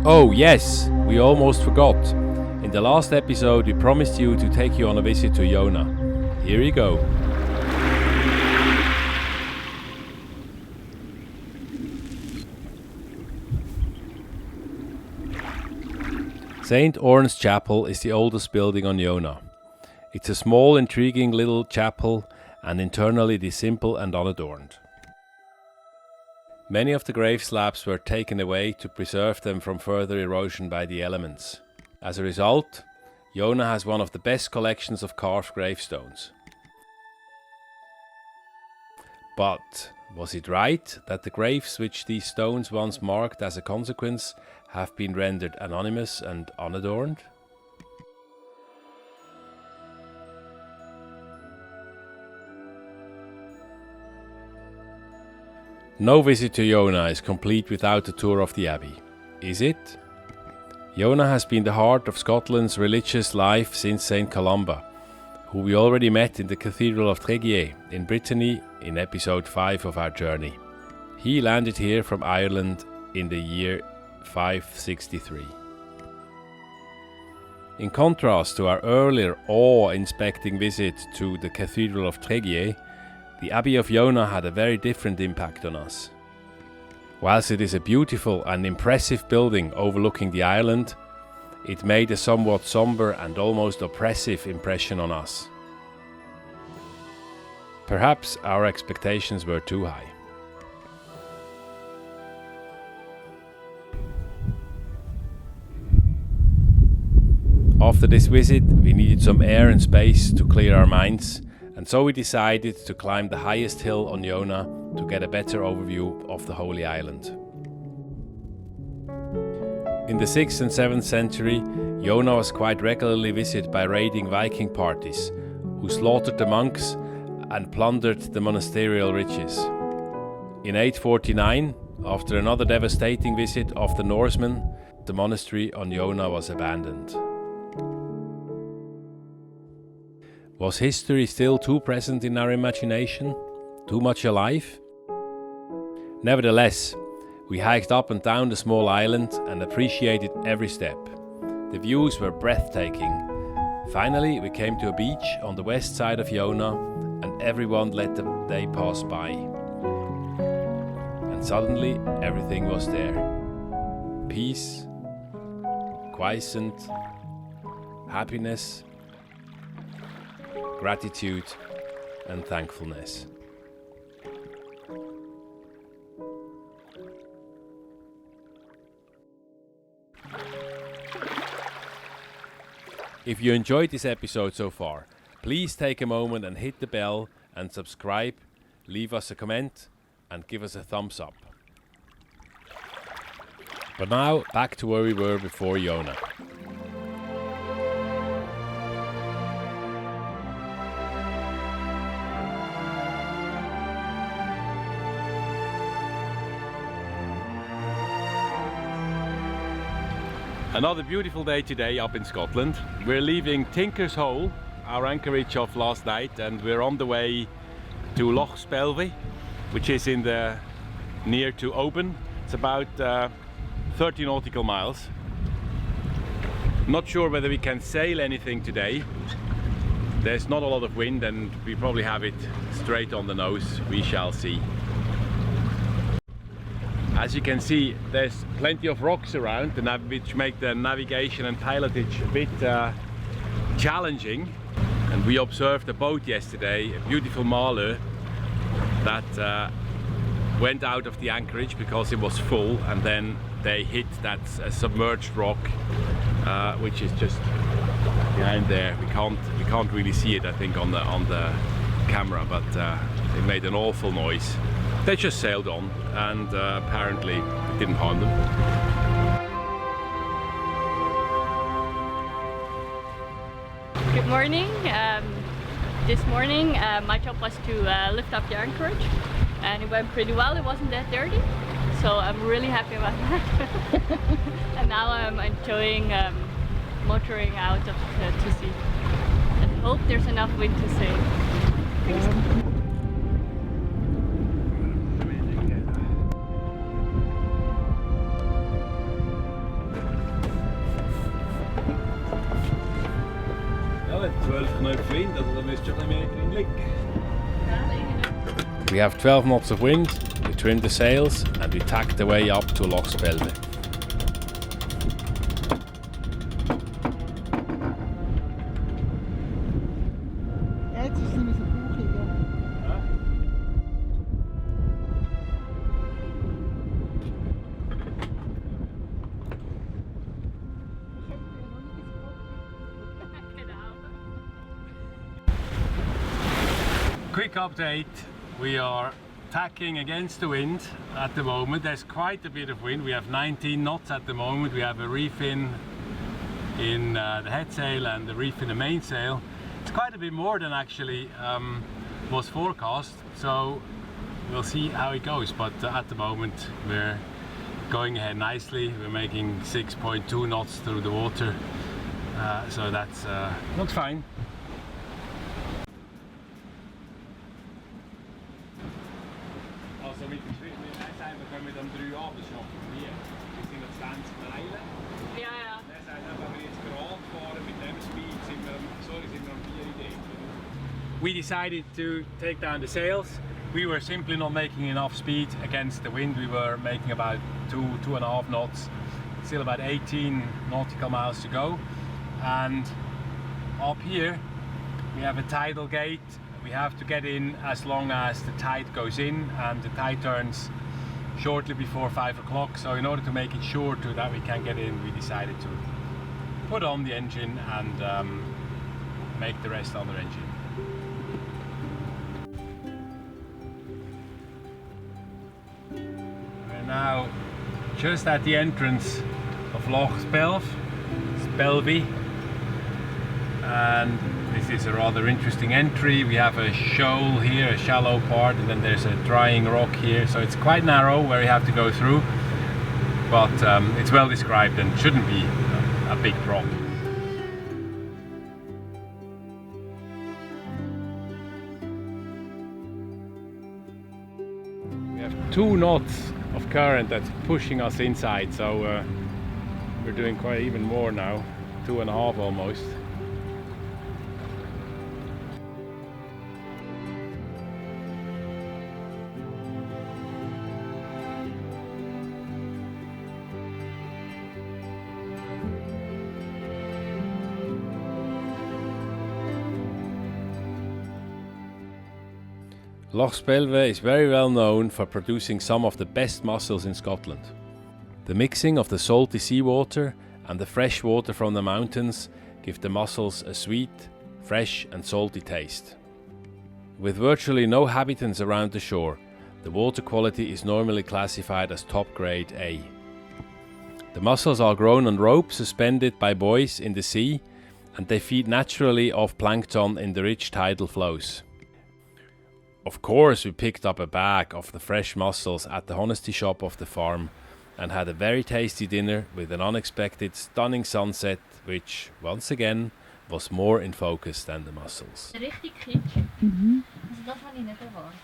Oh yes, we almost forgot. In the last episode we promised you to take you on a visit to Iona. Here you go. St Orne's Chapel is the oldest building on Iona. It's a small, intriguing little chapel, and internally it is simple and unadorned. Many of the grave slabs were taken away to preserve them from further erosion by the elements. As a result, Iona has one of the best collections of carved gravestones. But was it right that the graves which these stones once marked as a consequence have been rendered anonymous and unadorned? No visit to Iona is complete without a tour of the Abbey, is it? Iona has been the heart of Scotland's religious life since St Columba, who we already met in the Cathedral of Trailblazer in Brittany in episode 5 of our journey. He landed here from Ireland in the year 563. In contrast to our earlier awe-inspecting visit to the Cathedral of Trailblazer, the Abbey of Iona had a very different impact on us. Whilst it is a beautiful and impressive building overlooking the island, it made a somewhat somber and almost oppressive impression on us. Perhaps our expectations were too high. After this visit, we needed some air and space to clear our minds, and so we decided to climb the highest hill on Iona to get a better overview of the Holy Island. In the 6th and 7th century, Iona was quite regularly visited by raiding Viking parties, who slaughtered the monks and plundered the monasterial riches. In 849, after another devastating visit of the Norsemen, the monastery on Iona was abandoned. Was history still too present in our imagination? Too much alive? Nevertheless, we hiked up and down the small island and appreciated every step. The views were breathtaking. Finally, we came to a beach on the west side of Iona, and everyone let the day pass by. And suddenly, everything was there. Peace, quiescent, happiness, gratitude and thankfulness. If you enjoyed this episode so far, please take a moment and hit the bell and subscribe, leave us a comment and give us a thumbs up. But now, back to where we were before Iona. Another beautiful day today up in Scotland. We're leaving Tinker's Hole, our anchorage of last night, and we're on the way to Loch Spelve, which is near to Oban. It's about 30 nautical miles. Not sure whether we can sail anything today. There's not a lot of wind and we probably have it straight on the nose. We shall see. As you can see, there's plenty of rocks around, which make the navigation and pilotage a bit challenging. And we observed a boat yesterday, a beautiful marlin, that went out of the anchorage because it was full, and then they hit that submerged rock, which is just behind there. We can't really see it, I think, on the camera, but it made an awful noise. They just sailed on, and apparently it didn't harm them. Good morning. This morning my job was to lift up the anchorage, and it went pretty well. It wasn't that dirty, so I'm really happy about that. And now I'm enjoying motoring out to sea. I hope there's enough wind to sail. Thanks. 12 knots wind, also da müsste schon ein bisschen mehr drin liegen. We have 12 knots of wind, we trimmed the sails and we tacked the way up to Loch Spelve. Jetzt ist es nicht mehr so buchig, ja. Quick update, we are tacking against the wind at the moment. There's quite a bit of wind, we have 19 knots at the moment. We have a reef in the head sail and the reef in the mainsail. It's quite a bit more than actually was forecast, so we'll see how it goes, but at the moment we're going ahead nicely. We're making 6.2 knots through the water, so that's looks fine. Also mit dem Schwimmen können wir dann 3 abends schaffen. Wir sind noch 20 Meilen. Ja, ja. Das heißt, wenn wir jetzt gerade fahren mit dem Speed, sind wir am 4 Ideen. We decided to take down the sails. We were simply not making enough speed against the wind. We were making about 2.5 knots. Still about 18 nautical miles to go. And up here we have a tidal gate. We have to get in as long as the tide goes in, and the tide turns shortly before 5 o'clock. So in order to make it shorter that we can get in, we decided to put on the engine and make the rest on the engine. We're now just at the entrance of Loch Spelve, and this is a rather interesting entry. We have a shoal here, a shallow part, and then there's a drying rock here, so it's quite narrow where you have to go through, but it's well described and shouldn't be a big problem. We have 2 knots of current that's pushing us inside, so we're doing quite even more now, 2.5 almost. Loch Spelve is very well known for producing some of the best mussels in Scotland. The mixing of the salty seawater and the fresh water from the mountains give the mussels a sweet, fresh and salty taste. With virtually no habitants around the shore, the water quality is normally classified as top grade A. The mussels are grown on ropes suspended by buoys in the sea, and they feed naturally off plankton in the rich tidal flows. Of course, we picked up a bag of the fresh mussels at the honesty shop of the farm and had a very tasty dinner with an unexpected stunning sunset, which, once again, was more in focus than the mussels. Richtig kitsch. Also das habe ich nicht erwartet.